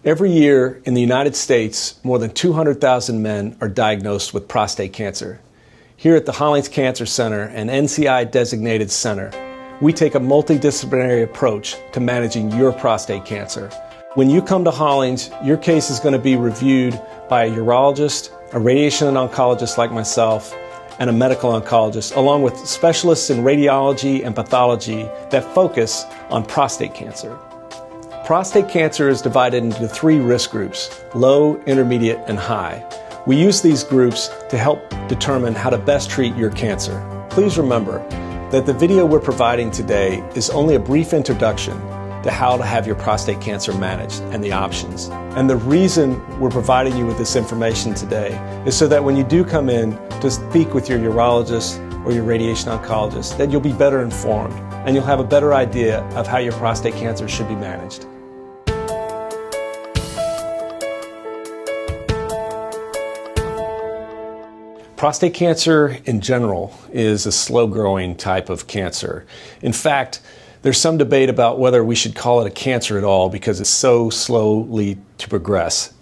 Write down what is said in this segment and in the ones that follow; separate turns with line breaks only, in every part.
Every year in the United States, more than 200,000 men are diagnosed with prostate cancer. Here at the Hollings Cancer Center, an NCI-designated center, we take a multidisciplinary approach to managing your prostate cancer. When you come to Hollings, your case is going to be reviewed by a urologist, a radiation oncologist like myself, and a medical oncologist, along with specialists in radiology and pathology that focus on prostate cancer. Prostate cancer is divided into 3 risk groups: low, intermediate, and high. We use these groups to help determine how to best treat your cancer. Please remember that the video we're providing today is only a brief introduction to how to have your prostate cancer managed and the options. And the reason we're providing you with this information today is so that when you do come in to speak with your urologist or your radiation oncologist, that you'll be better informed and you'll have a better idea of how your prostate cancer should be managed. Prostate cancer in general is a slow-growing type of cancer. In fact, there's some debate about whether we should call it a cancer at all because it's so slowly to progress.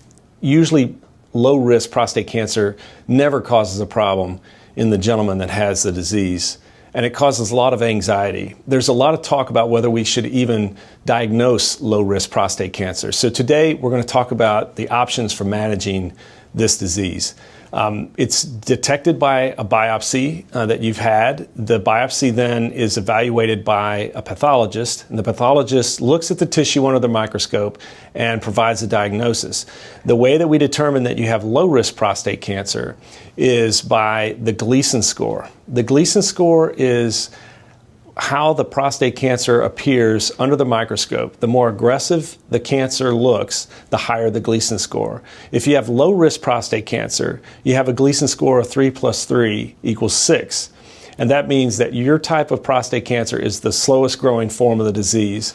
Usually, low-risk prostate cancer never causes a problem in the gentleman that has the disease, and it causes a lot of anxiety. There's a lot of talk about whether we should even diagnose low-risk prostate cancer. So today, we're going to talk about the options for managing this disease. It's detected by a biopsy that you've had. The biopsy then is evaluated by a pathologist, and the pathologist looks at the tissue under the microscope and provides a diagnosis. The way that we determine that you have low-risk prostate cancer is by the Gleason score. The Gleason score is how the prostate cancer appears under the microscope. The more aggressive the cancer looks, the higher the Gleason score. If you have low-risk prostate cancer, you have a Gleason score of 3 + 3 = 6. And that means that your type of prostate cancer is the slowest growing form of the disease.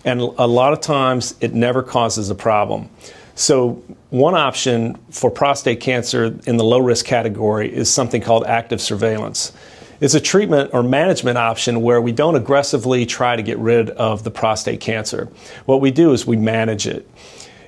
And a lot of times, it never causes a problem. So one option for prostate cancer in the low-risk category is something called active surveillance. It's a treatment or management option where we don't aggressively try to get rid of the prostate cancer. What we do is we manage it.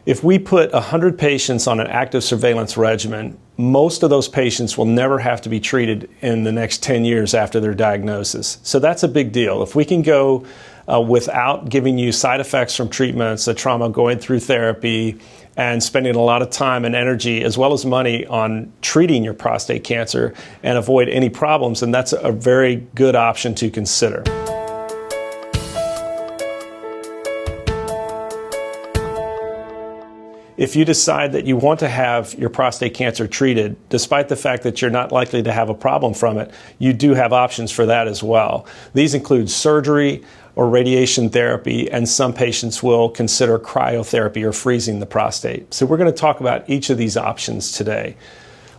If we put 100 patients on an active surveillance regimen, most of those patients will never have to be treated in the next 10 years after their diagnosis. So that's a big deal. If we can go without giving you side effects from treatments, a trauma, going through therapy, and spending a lot of time and energy as well as money on treating your prostate cancer and avoid any problems, and that's a very good option to consider. If you decide that you want to have your prostate cancer treated, despite the fact that you're not likely to have a problem from it, you do have options for that as well. These include surgery or radiation therapy, and some patients will consider cryotherapy or freezing the prostate. So we're going to talk about each of these options today.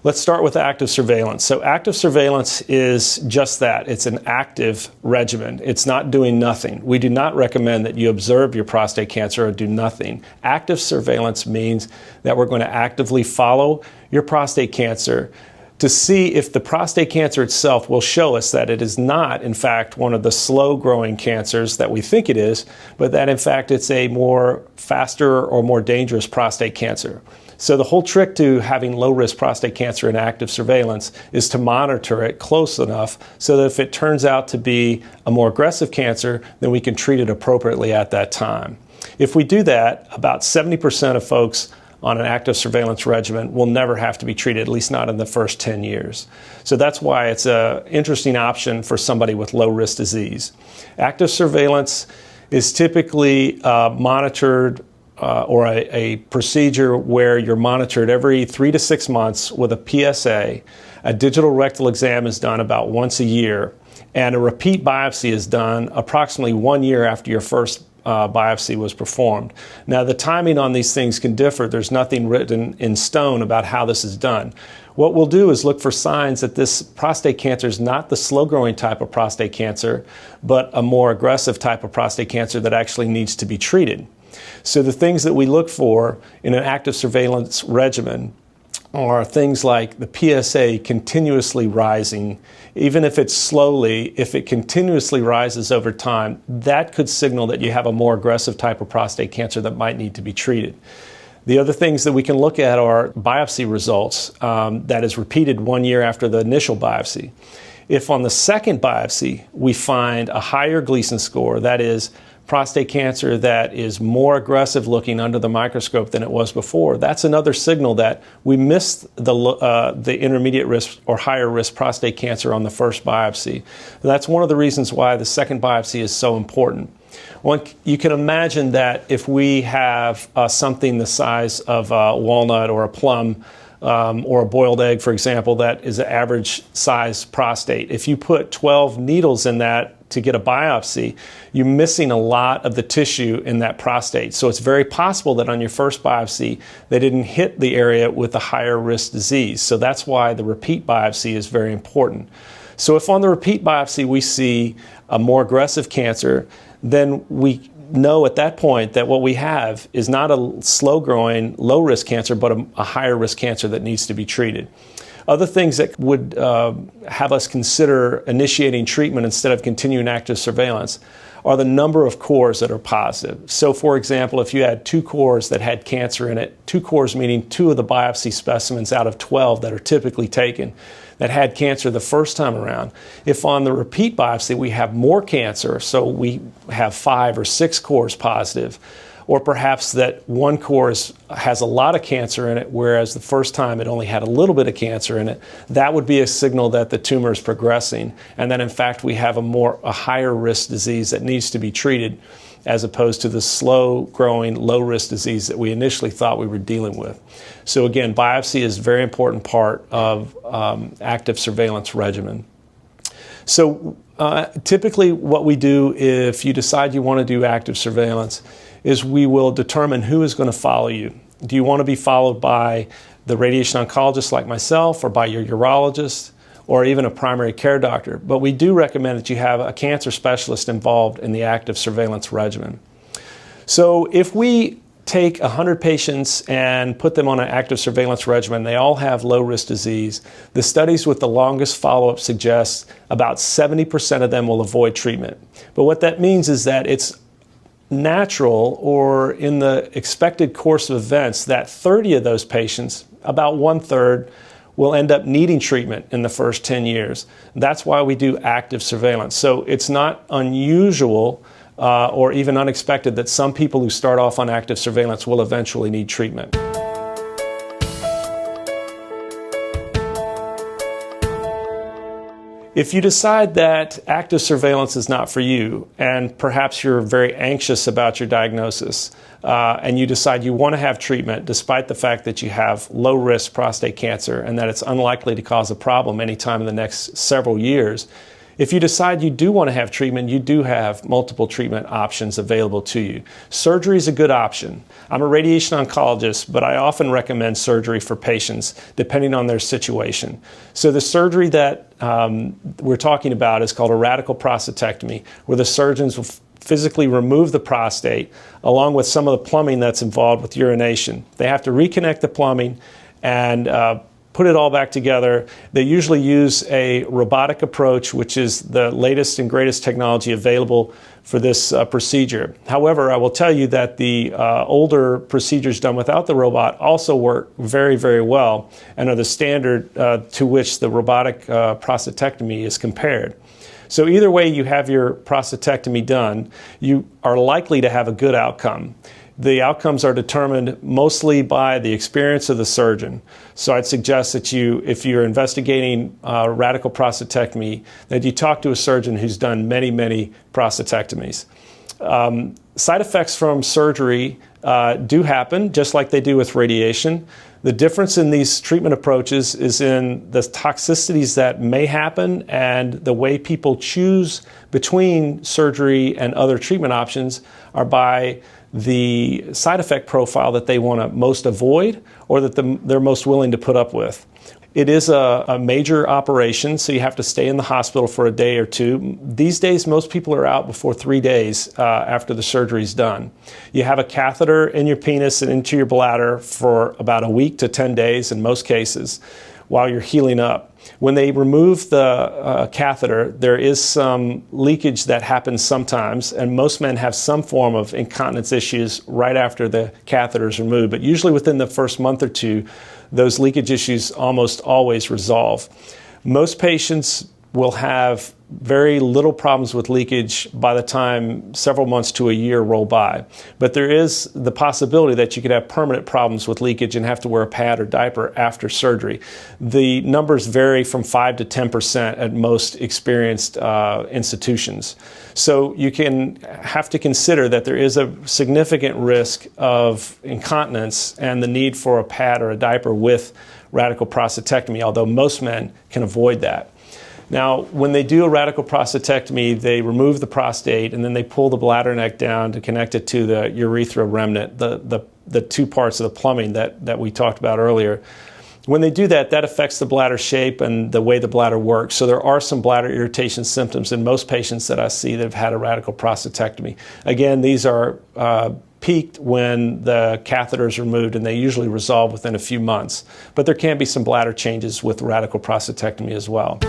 Let's start with active surveillance. So active surveillance is just that. It's an active regimen. It's not doing nothing. We do not recommend that you observe your prostate cancer or do nothing. Active surveillance means that we're going to actively follow your prostate cancer to see if the prostate cancer itself will show us that it is not, in fact, one of the slow-growing cancers that we think it is, but that, in fact, it's a more faster or more dangerous prostate cancer. So the whole trick to having low-risk prostate cancer in active surveillance is to monitor it close enough so that if it turns out to be a more aggressive cancer, then we can treat it appropriately at that time. If we do that, about 70% of folks on an active surveillance regimen will never have to be treated, at least not in the first 10 years. So that's why it's an interesting option for somebody with low-risk disease. Active surveillance is typically monitored or a procedure where you're monitored every 3 to 6 months with a PSA. A digital rectal exam is done about once a year, and a repeat biopsy is done approximately 1 year after your first biopsy was performed. Now, the timing on these things can differ. There's nothing written in stone about how this is done. What we'll do is look for signs that this prostate cancer is not the slow-growing type of prostate cancer, but a more aggressive type of prostate cancer that actually needs to be treated. So the things that we look for in an active surveillance regimen are things like the PSA continuously rising. Even if it's slowly, if it continuously rises over time, that could signal that you have a more aggressive type of prostate cancer that might need to be treated. The other things that we can look at are biopsy results that is repeated 1 year after the initial biopsy. If on the second biopsy we find a higher Gleason score, that is prostate cancer that is more aggressive looking under the microscope than it was before, that's another signal that we missed the intermediate risk or higher risk prostate cancer on the first biopsy. That's one of the reasons why the second biopsy is so important. You can imagine that if we have something the size of a walnut or a plum or a boiled egg, for example, that is an average size prostate. If you put 12 needles in that to get a biopsy, you're missing a lot of the tissue in that prostate. So it's very possible that on your first biopsy, they didn't hit the area with a higher risk disease. So that's why the repeat biopsy is very important. So if on the repeat biopsy we see a more aggressive cancer, then we know at that point that what we have is not a slow-growing, low-risk cancer, but a higher-risk cancer that needs to be treated. Other things that would have us consider initiating treatment instead of continuing active surveillance are the number of cores that are positive. So, for example, if you had 2 cores that had cancer in it, 2 cores meaning 2 of the biopsy specimens out of 12 that are typically taken that had cancer the first time around, if on the repeat biopsy we have more cancer, so we have 5 or 6 cores positive, or perhaps that 1 core has a lot of cancer in it, whereas the first time it only had a little bit of cancer in it, that would be a signal that the tumor is progressing, and that in fact we have a higher risk disease that needs to be treated, as opposed to the slow-growing, low-risk disease that we initially thought we were dealing with. So again, biopsy is a very important part of active surveillance regimen. So typically what we do if you decide you want to do active surveillance is we will determine who is going to follow you. Do you want to be followed by the radiation oncologist like myself, or by your urologist, or even a primary care doctor? But we do recommend that you have a cancer specialist involved in the active surveillance regimen. So if we take 100 patients and put them on an active surveillance regimen, they all have low-risk disease. The studies with the longest follow-up suggest about 70% of them will avoid treatment. But what that means is that it's natural, or in the expected course of events, that 30 of those patients, about 1/3, will end up needing treatment in the first 10 years. That's why we do active surveillance. So it's not unusual or even unexpected that some people who start off on active surveillance will eventually need treatment. If you decide that active surveillance is not for you, and perhaps you're very anxious about your diagnosis, and you decide you want to have treatment despite the fact that you have low-risk prostate cancer and that it's unlikely to cause a problem anytime in the next several years, if you decide you do want to have treatment, you do have multiple treatment options available to you. Surgery is a good option. I'm a radiation oncologist, but I often recommend surgery for patients depending on their situation. So the surgery that we're talking about is called a radical prostatectomy, where the surgeons will physically remove the prostate along with some of the plumbing that's involved with urination. They have to reconnect the plumbing and put it all back together. They usually use a robotic approach, which is the latest and greatest technology available for this procedure. However, I will tell you that the older procedures done without the robot also work very, very well and are the standard to which the robotic prostatectomy is compared. So either way you have your prostatectomy done, you are likely to have a good outcome. The outcomes are determined mostly by the experience of the surgeon. So I'd suggest that if you're investigating radical prostatectomy, that you talk to a surgeon who's done many, many prostatectomies. Side effects from surgery do happen, just like they do with radiation. The difference in these treatment approaches is in the toxicities that may happen and the way people choose between surgery and other treatment options are by the side effect profile that they want to most avoid or that they're most willing to put up with. It is a major operation, so you have to stay in the hospital for a day or two. These days, most people are out before 3 days after the surgery is done. You have a catheter in your penis and into your bladder for about a week to 10 days in most cases while you're healing up. When they remove the catheter, there is some leakage that happens sometimes, and most men have some form of incontinence issues right after the catheter is removed. But usually within the first month or two, those leakage issues almost always resolve. Most patients will have very little problems with leakage by the time several months to a year roll by. But there is the possibility that you could have permanent problems with leakage and have to wear a pad or diaper after surgery. The numbers vary from 5 to 10% at most experienced institutions. So you can have to consider that there is a significant risk of incontinence and the need for a pad or a diaper with radical prostatectomy, although most men can avoid that. Now, when they do a radical prostatectomy, they remove the prostate and then they pull the bladder neck down to connect it to the urethra remnant, the two parts of the plumbing that we talked about earlier. When they do that, that affects the bladder shape and the way the bladder works. So there are some bladder irritation symptoms in most patients that I see that have had a radical prostatectomy. Again, these are peaked when the catheter is removed, and they usually resolve within a few months. But there can be some bladder changes with radical prostatectomy as well.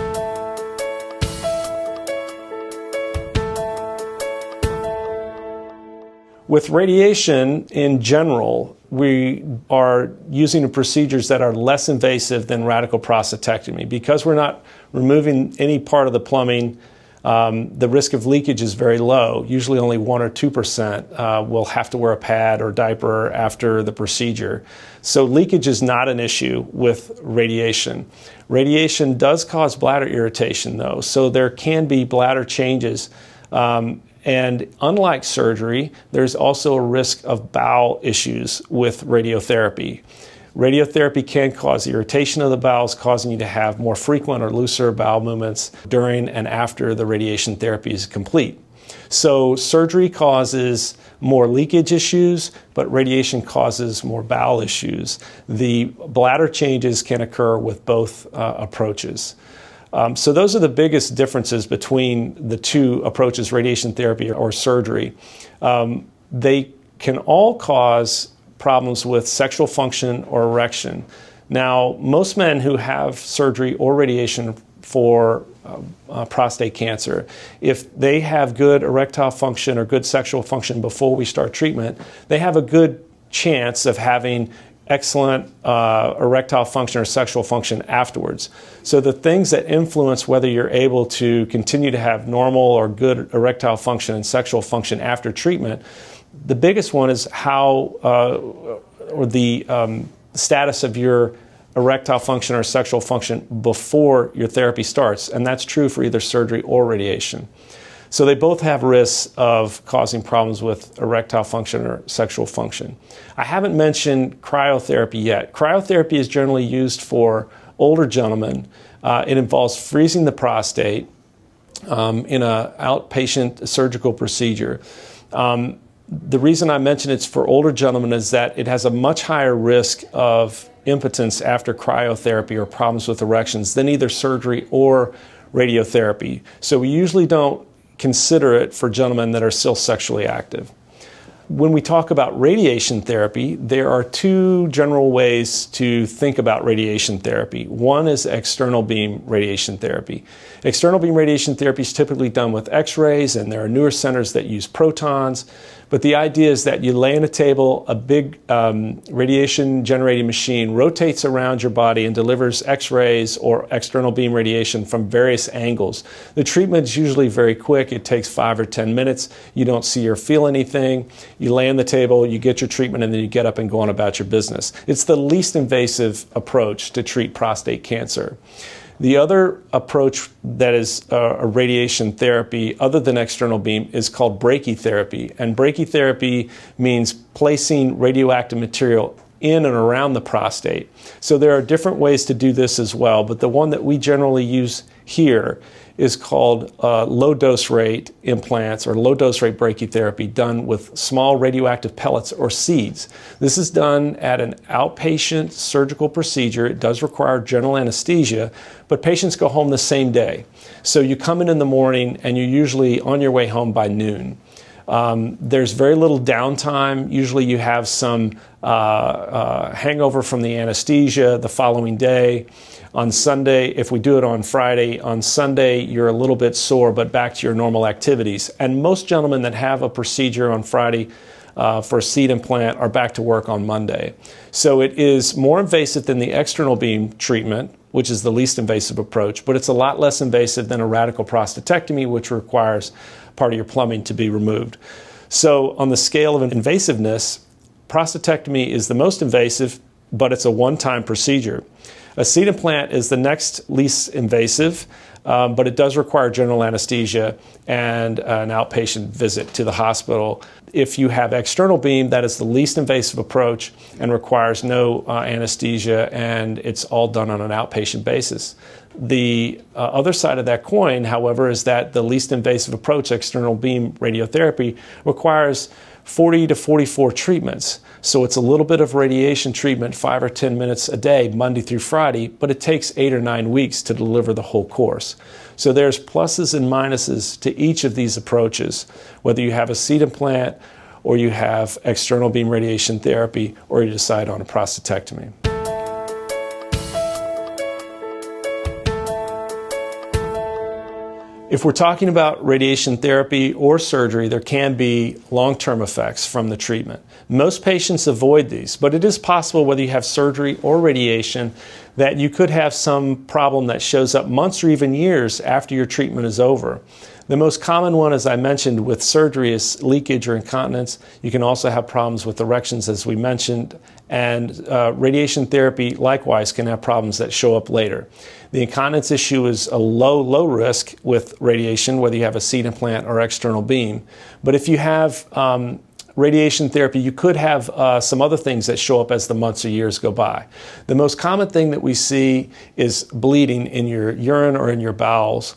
With radiation in general, we are using procedures that are less invasive than radical prostatectomy. Because we're not removing any part of the plumbing, the risk of leakage is very low. Usually only 1 or 2% will have to wear a pad or diaper after the procedure. So leakage is not an issue with radiation. Radiation does cause bladder irritation though, so there can be bladder changes. And unlike surgery, there's also a risk of bowel issues with radiotherapy. Radiotherapy can cause irritation of the bowels, causing you to have more frequent or looser bowel movements during and after the radiation therapy is complete. So surgery causes more leakage issues, but radiation causes more bowel issues. The bladder changes can occur with both approaches. So those are the biggest differences between the two approaches, radiation therapy or surgery. They can all cause problems with sexual function or erection. Now, most men who have surgery or radiation for prostate cancer, if they have good erectile function or good sexual function before we start treatment, they have a good chance of having excellent erectile function or sexual function afterwards. So the things that influence whether you're able to continue to have normal or good erectile function and sexual function after treatment, the biggest one is how or the status of your erectile function or sexual function before your therapy starts, and that's true for either surgery or radiation. So they both have risks of causing problems with erectile function or sexual function. I haven't mentioned cryotherapy yet. Cryotherapy is generally used for older gentlemen. It involves freezing the prostate in an outpatient surgical procedure. The reason I mention it's for older gentlemen is that it has a much higher risk of impotence after cryotherapy or problems with erections than either surgery or radiotherapy. So we usually don't consider it for gentlemen that are still sexually active. When we talk about radiation therapy, there are two general ways to think about radiation therapy. One is external beam radiation therapy. External beam radiation therapy is typically done with X-rays, and there are newer centers that use protons. But the idea is that you lay on a table, a big radiation generating machine rotates around your body and delivers X-rays or external beam radiation from various angles. The treatment is usually very quick. It takes 5 or 10 minutes. You don't see or feel anything. You lay on the table, you get your treatment, and then you get up and go on about your business. It's the least invasive approach to treat prostate cancer. The other approach that is a radiation therapy other than external beam is called brachytherapy. And brachytherapy means placing radioactive material in and around the prostate. So there are different ways to do this as well, but the one that we generally use here is called low dose rate implants or low dose rate brachytherapy done with small radioactive pellets or seeds. This is done at an outpatient surgical procedure. It does require general anesthesia, but patients go home the same day. So you come in the morning and you're usually on your way home by noon. There's very little downtime. Usually you have some hangover from the anesthesia the following day. On Sunday, if we do it on Friday, on Sunday you're a little bit sore, but back to your normal activities. And most gentlemen that have a procedure on Friday for a seed implant are back to work on Monday. So it is more invasive than the external beam treatment, which is the least invasive approach, but it's a lot less invasive than a radical prostatectomy, which requires part of your plumbing to be removed. So on the scale of invasiveness, prostatectomy is the most invasive, but it's a one-time procedure. A seed implant is the next least invasive, but it does require general anesthesia and an outpatient visit to the hospital. If you have external beam, that is the least invasive approach and requires no anesthesia, and it's all done on an outpatient basis. The other side of that coin, however, is that the least invasive approach, external beam radiotherapy, requires 40 to 44 treatments. So it's a little bit of radiation treatment, 5 or 10 minutes a day, Monday through Friday, but it takes 8 or 9 weeks to deliver the whole course. So there's pluses and minuses to each of these approaches, whether you have a seed implant or you have external beam radiation therapy or you decide on a prostatectomy. If we're talking about radiation therapy or surgery, there can be long-term effects from the treatment. Most patients avoid these, but it is possible, whether you have surgery or radiation, that you could have some problem that shows up months or even years after your treatment is over. The most common one, as I mentioned, with surgery is leakage or incontinence. You can also have problems with erections, as we mentioned, and radiation therapy likewise can have problems that show up later. The incontinence issue is a low risk with radiation, whether you have a seed implant or external beam. But if you have radiation therapy, you could have some other things that show up as the months or years go by. The most common thing that we see is bleeding in your urine or in your bowels.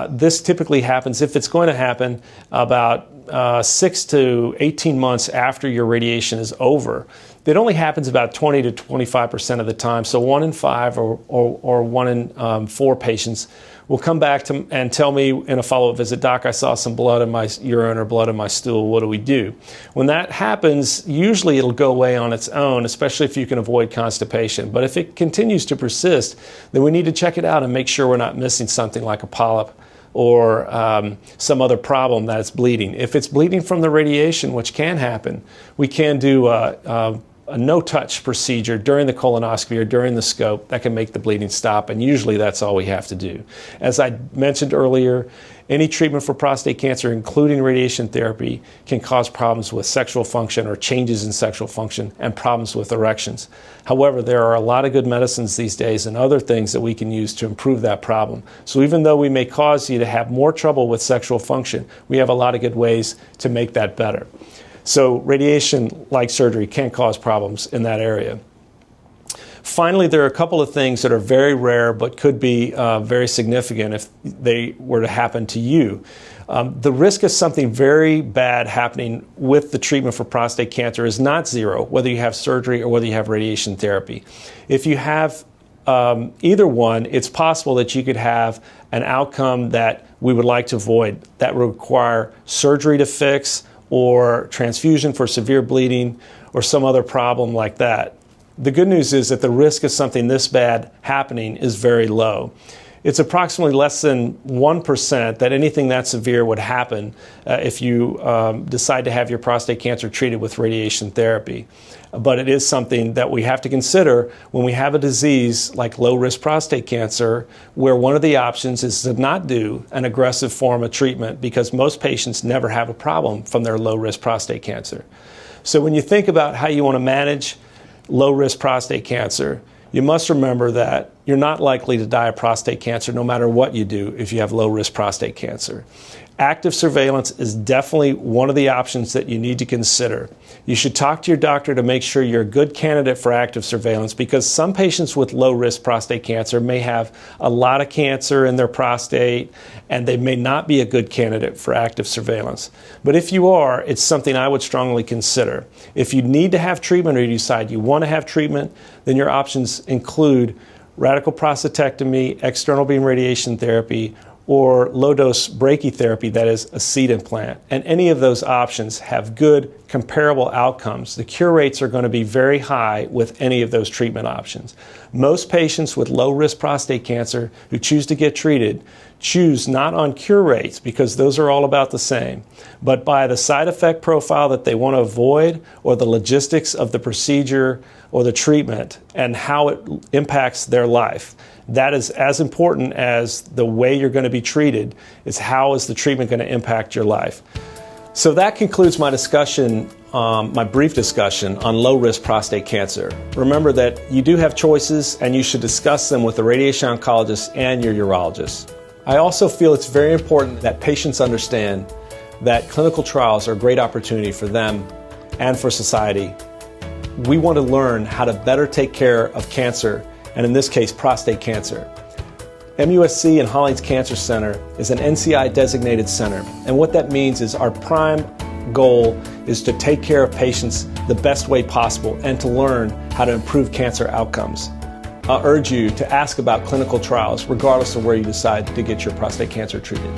This typically happens, if it's going to happen, about 6 to 18 months after your radiation is over. It only happens about 20 to 25% of the time, so 1 in 5 or 1 in 4 patients will come back and tell me in a follow-up visit, "Doc, I saw some blood in my urine or blood in my stool. What do we do?" When that happens, usually it'll go away on its own, especially if you can avoid constipation. But if it continues to persist, then we need to check it out and make sure we're not missing something like a polyp or some other problem that's bleeding. If it's bleeding from the radiation, which can happen, we can do a no-touch procedure during the colonoscopy or during the scope that can make the bleeding stop, and usually that's all we have to do. As I mentioned earlier, any treatment for prostate cancer, including radiation therapy, can cause problems with sexual function or changes in sexual function and problems with erections. However, there are a lot of good medicines these days and other things that we can use to improve that problem. So even though we may cause you to have more trouble with sexual function, we have a lot of good ways to make that better. So radiation, like surgery, can cause problems in that area. Finally, there are a couple of things that are very rare but could be very significant if they were to happen to you. The risk of something very bad happening with the treatment for prostate cancer is not zero, whether you have surgery or whether you have radiation therapy. If you have either one, it's possible that you could have an outcome that we would like to avoid, that would require surgery to fix, or transfusion for severe bleeding, or some other problem like that. The good news is that the risk of something this bad happening is very low. It's approximately less than 1% that anything that severe would happen if you decide to have your prostate cancer treated with radiation therapy. But it is something that we have to consider when we have a disease like low-risk prostate cancer, where one of the options is to not do an aggressive form of treatment, because most patients never have a problem from their low-risk prostate cancer. So when you think about how you want to manage low-risk prostate cancer, you must remember that you're not likely to die of prostate cancer no matter what you do if you have low-risk prostate cancer. Active surveillance is definitely one of the options that you need to consider. You should talk to your doctor to make sure you're a good candidate for active surveillance, because some patients with low-risk prostate cancer may have a lot of cancer in their prostate and they may not be a good candidate for active surveillance. But if you are, it's something I would strongly consider. If you need to have treatment or you decide you want to have treatment, then your options include radical prostatectomy, external beam radiation therapy, or low-dose brachytherapy, that is a seed implant. And any of those options have good comparable outcomes. The cure rates are going to be very high with any of those treatment options. Most patients with low-risk prostate cancer who choose to get treated choose not on cure rates, because those are all about the same, but by the side effect profile that they want to avoid, or the logistics of the procedure or the treatment and how it impacts their life. That is as important as the way you're going to be treated, is how is the treatment going to impact your life. So that concludes my discussion, my brief discussion on low-risk prostate cancer. Remember that you do have choices, and you should discuss them with the radiation oncologist and your urologist. I also feel it's very important that patients understand that clinical trials are a great opportunity for them and for society. We want to learn how to better take care of cancer, and in this case, prostate cancer. MUSC and Hollings Cancer Center is an NCI designated center, and what that means is our prime goal is to take care of patients the best way possible and to learn how to improve cancer outcomes. I'll urge you to ask about clinical trials regardless of where you decide to get your prostate cancer treated.